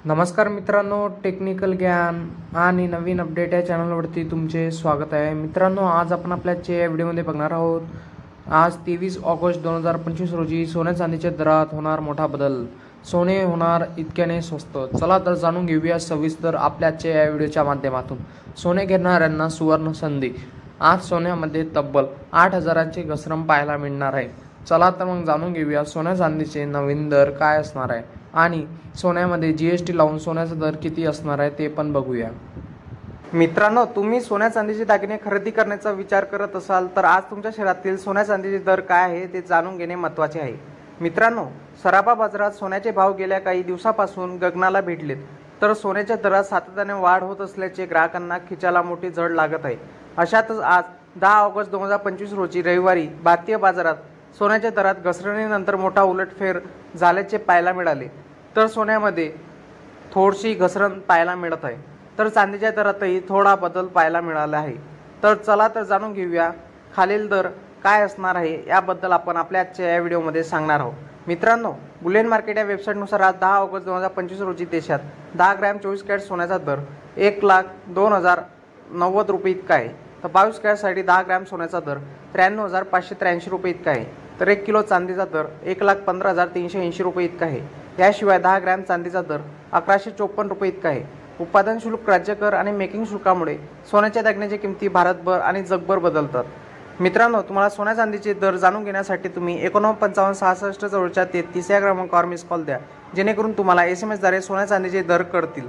नमस्कार मित्रांनो, टेक्निकल ज्ञान आणि नवीन अपडेट या चॅनलवरती तुमचे स्वागत आहे। मित्रांनो, आज आपण आपल्या या व्हिडिओमध्ये बघणार आहोत। आज 23 ऑगस्ट 2025 रोजी सोन्या चांदीच्या दरात होणार मोठा बदल। सोने होणार इतक्याने स्वस्त। चला तर जाणून घेऊया सविस्तर आपल्याच्या या व्हिडिओच्या माध्यमातून। सोने घेणाऱ्यांना सुवर्ण संधी। आज सोन्यामध्ये तब्बल 8,000ची घसरण पाहायला मिळणार आहे। चला तर मग जाणून घेऊया सोन्या चांदीचे नवीन दर काय असणार आहे आणि सोन्यामध्ये जीएसटी लावून सोन्याचा दर किती असणार आहे ते पण बघूया। मित्रांनो, तुम्ही सोन्या चांदीचे दागिने खरेदी करण्याचा विचार करत असाल तर आज तुमच्या शहरातील सोन्या चांदीचे दर काय आहे ते जाणून घेणे महत्त्वाचे आहे। मित्रांनो, सराफा बाजारात सोन्याचे भाव गेल्या काही दिवसापासून गगनाला भिडलेत, तर सोन्याच्या दरात सातत्याने वाढ होत असल्याचे ग्राहकांना खिचाला मोठी झळ लागत आहे। अशातच आज 10 ऑगस्ट 2025 रोजी रविवारी भारतीय बाजारात सोन्याच्या दरात घसरणीनंतर मोठा उलटफेर झाल्याचे पाहायला मिळाले। तर सोन्यामध्ये थोडीशी घसरण पाहायला मिळत आहे, तर चांदीच्या दरातही थोडा बदल पाहायला मिळाला आहे। तर चला तर जाणून घेऊया खालील दर काय असणार आहे याबद्दल आपण आपल्या आजच्या या व्हिडिओमध्ये सांगणार आहोत। मित्रांनो, बुलियन मार्केट या वेबसाईटनुसार आज 10 ऑगस्ट 2025 रोजी देशात 10 ग्रॅम 24 कॅरेट सोन्याचा दर 1,02,090 रुपये इतका आहे। तर 22 कॅरेटसाठी 10 ग्रॅम सोन्याचा दर 93,583 रुपये इतका आहे। तर 1 किलो चांदीचा दर 1,15,380 रुपये इतका आहे। याशिवाय 10 ग्रॅम चांदीचा दर 1,154 रुपये इतका आहे। उत्पादन शुल्क, राज्य कर आणि मेकिंग शुल्कामुळे सोन्याच्या दागिन्याच्या किमती भारतभर आणि जगभर बदलतात। मित्रांनो, तुम्हाला सोन्या चांदीचे दर जाणून घेण्यासाठी तुम्ही 895566 जवळच्या 33 या क्रमांकावर मिस कॉल द्या, जेणेकरून तुम्हाला SMS द्वारे सोन्या चांदीचे दर कळतील।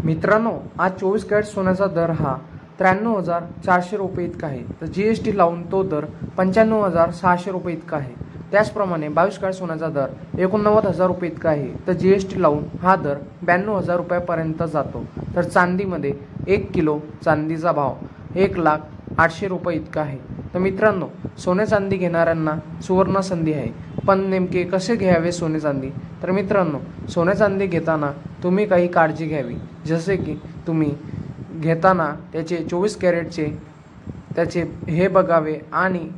मित्रांनो, आज 24 कॅरेट सोन्याचा दर हा 93,400 रुपये इतका आहे। तर जीएसटी लावून तो दर 95,600 रुपये इतका आहे। त्याचप्रमाणे 22 कॅरेट सोन्याचा दर 89,000 रुपये इतका आहे। तर जीएसटी लावून हा दर 92,000 रुपयापर्यंत जातो। तर चांदीमध्ये 1 किलो चांदीचा भाव 1,08,000 रुपये इतका आहे। तर मित्रांनो, सोने चांदी घेणाऱ्यांना सुवर्ण संधी आहे, पण नेमके कसे घ्यावे सोने चांदी? तर मित्रांनो, सोने चांदी घेताना तुम्ही काही काळजी घ्यावी, जसे की तुम्ही घेताना त्याचे 24 कॅरेटचे त्याचे हे बघावे आणि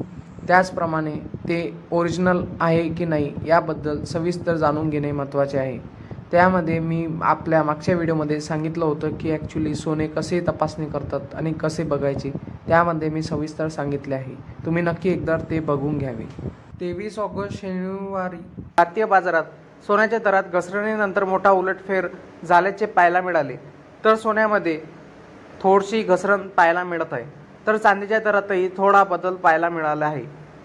त्याचप्रमाणे ते ओरिजिनल आहे की नाही याबद्दल सविस्तर जाणून घेणे महत्त्वाचे आहे। त्यामध्ये मी आपल्या मागच्या व्हिडिओमध्ये सांगितलं होतं की ॲक्च्युली सोने कसे तपासणी करतात आणि कसे बघायचे, त्यामध्ये मी सविस्तर सांगितले आहे। तुम्ही नक्की एकदा ते बघून घ्यावे। 23 ऑगस्ट शनिवारी भारतीय बाजारात सोन्याच्या दरात घसरणीनंतर मोठा उलटफेर झाल्याचे पाहायला मिळाले। तर सोन्यामध्ये थोडीशी घसरण पाहायला मिळत आहे, तर चांदीच्या दरातही थोडा बदल पाहायला मिळाला आहे।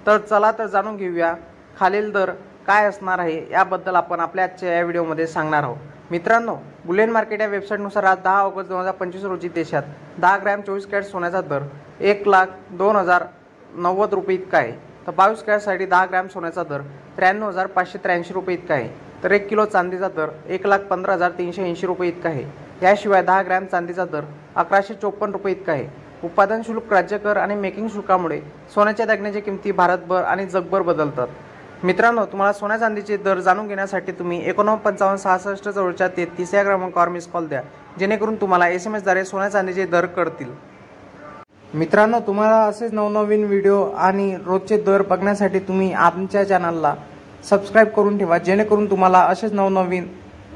तर चला तर जाणून घेऊया खालील दर काय असणार आहे याबद्दल आपण आपल्या आजच्या या व्हिडिओमध्ये सांगणार आहोत। मित्रांनो, बुलियन मार्केट या वेबसाईटनुसार आज 10 ऑगस्ट 2025 रोजी देशात 10 ग्रॅम 24 कॅरेट सोन्याचा दर 1,02,090 रुपये इतका आहे। तर 22 कॅरेटसाठी 10 ग्रॅम सोन्याचा दर 93,583 रुपये इतका आहे। तर 1 किलो चांदीचा दर 1,15,380 रुपये इतका आहे। याशिवाय 10 ग्रॅम चांदीचा दर 1,154 रुपये इतका आहे। उत्पादन शुल्क, राज्य कर आणि मेकिंग शुल्कामुळे सोन्याच्या दागिन्याच्या किमती भारतभर आणि जगभर बदलतात। मित्रांनो, तुम्हाला सोन्या चांदीचे दर जाणून घेण्यासाठी तुम्ही 895566 जवळच्या 33 या क्रमांकावर मिस कॉल द्या, जेणेकरून तुम्हाला SMS द्वारे सोन्या चांदीचे दर कळतील। मित्रांनो, तुम्हाला असेच नवनवीन व्हिडिओ आणि रोजचे दर बघण्यासाठी तुम्ही आमच्या चॅनलला सबस्क्राईब करून ठेवा, जेणेकरून तुम्हाला असेच नवनवीन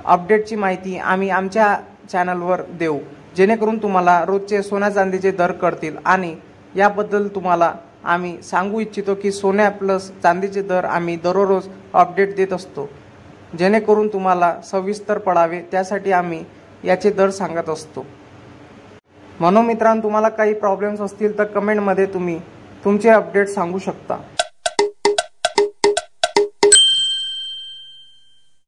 अपडेटची माहिती आम्ही आमच्या चॅनलवर देऊ, जेणेकरून तुम्हाला रोजचे सोन्या चांदीचे दर कळतील। आणि याबद्दल तुम्हाला आम्ही सांगू इच्छितो की सोन्या प्लस चांदीचे दर आम्ही दररोज अपडेट देत असतो, जेणेकरून तुम्हाला सविस्तर पडावे त्यासाठी आम्ही याचे दर सांगत असतो। म्हणून मित्रांनो, तुम्हाला काही प्रॉब्लेम्स असतील तर कमेंटमध्ये तुम्ही तुमचे अपडेट सांगू शकता।